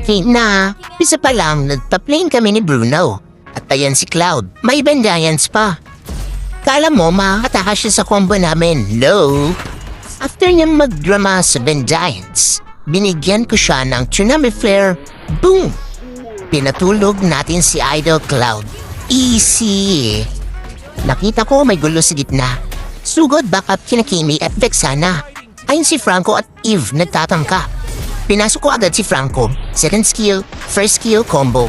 Okay na, isa pa lang, nagpa-plane kami ni Bruno. At ayan si Cloud, may Vendiance pa. Kala mo makakatakas siya sa combo namin, no? After niya magdrama sa Vendiance, binigyan ko siya ng Tsunami Flare, boom! Pinatulog natin si Idol Cloud. Easy! Nakita ko may gulo sa gitna. Sugod backup kina Kimi at Vexana. Ayun si Franco at Eve nagtatangka. Pinasok ko agad si Franco. Second skill, first skill combo.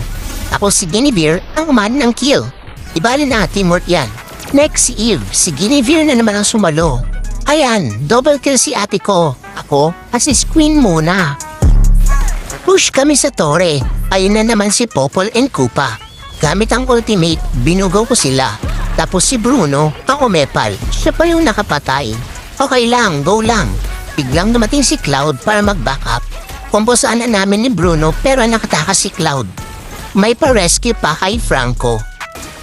Tapos si Guinevere ang uman ng kill. Ibali na, teamwork yan. Next si Eve, si Guinevere na naman ang sumalo. Ayan, double kill si ate ko. Ako, si Queen muna. Push kami sa tore. Ayun na naman si Popol and Koopa. Gamit ang ultimate, binugaw ko sila. Tapos si Bruno, ang umepal. Siya pa yung nakapatay. Okay lang, go lang. Biglang dumating si Cloud para mag-backup. Kumbosaan na namin ni Bruno pero nakatakas si Cloud. May pa-rescue pa kay Franco.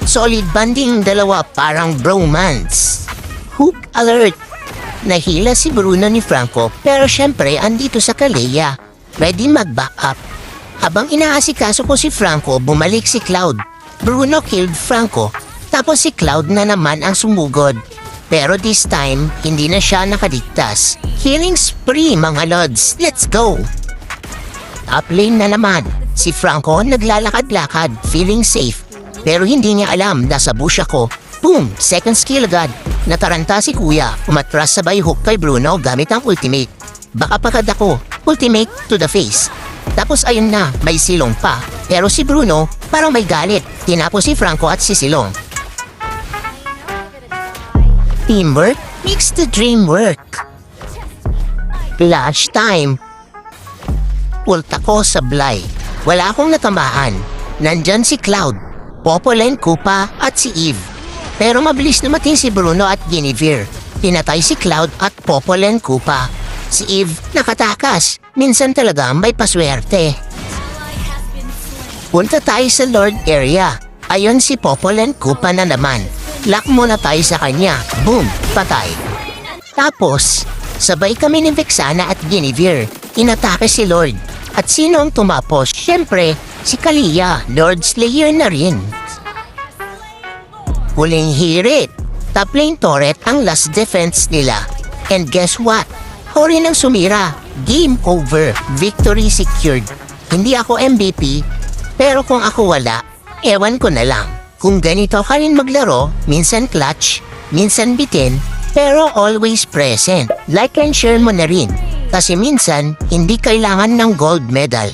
Solid banding dalawa parang bromance. Hook alert! Nahila si Bruno ni Franco pero syempre andito sa Kalea. Ready mag-backup. Habang inaasikaso ko si Franco, bumalik si Cloud. Bruno killed Franco. Tapos si Cloud na naman ang sumugod. Pero this time, hindi na siya nakaligtas. Killing spree mga lods. Let's go! Top lane na naman. Si Franco naglalakad-lakad, feeling safe. Pero hindi niya alam, nasa bush ako. Boom! Second skill agad. Nataranta si Kuya. Umatras sabay hook kay Bruno gamit ang ultimate. Baka pagad ako. Ultimate to the face. Tapos ayun na, may silong pa. Pero si Bruno, parang may galit. Tinapos si Franco at si Silong. Teamwork makes the dream work. Clutch time. Ulta ko sablay. Wala akong natamaan. Nandyan si Cloud, Popol and Koopa at si Eve. Pero mabilis dumating si Bruno at Guinevere. Pinatay si Cloud at Popol and Koopa. Si Eve nakatakas. Minsan talaga may paswerte. Punta tayo sa Lord area. Ayon si Popol and Koopa na naman. Lock muna tayo sa kanya. Boom! Patay. Tapos, sabay kami ni Vexana at Guinevere. Inatake si Lord. At sino ang tumapos? Siyempre, si Kalia. Lord Slayer na rin. Huling hirit. Top lane turret ang last defense nila. And guess what? Hori nang sumira. Game over. Victory secured. Hindi ako MVP, pero kung ako wala, ewan ko na lang. Kung ganito ka rin maglaro, minsan clutch, minsan bitin, pero always present. Like and share mo na rin. Kasi minsan, hindi kailangan ng gold medal.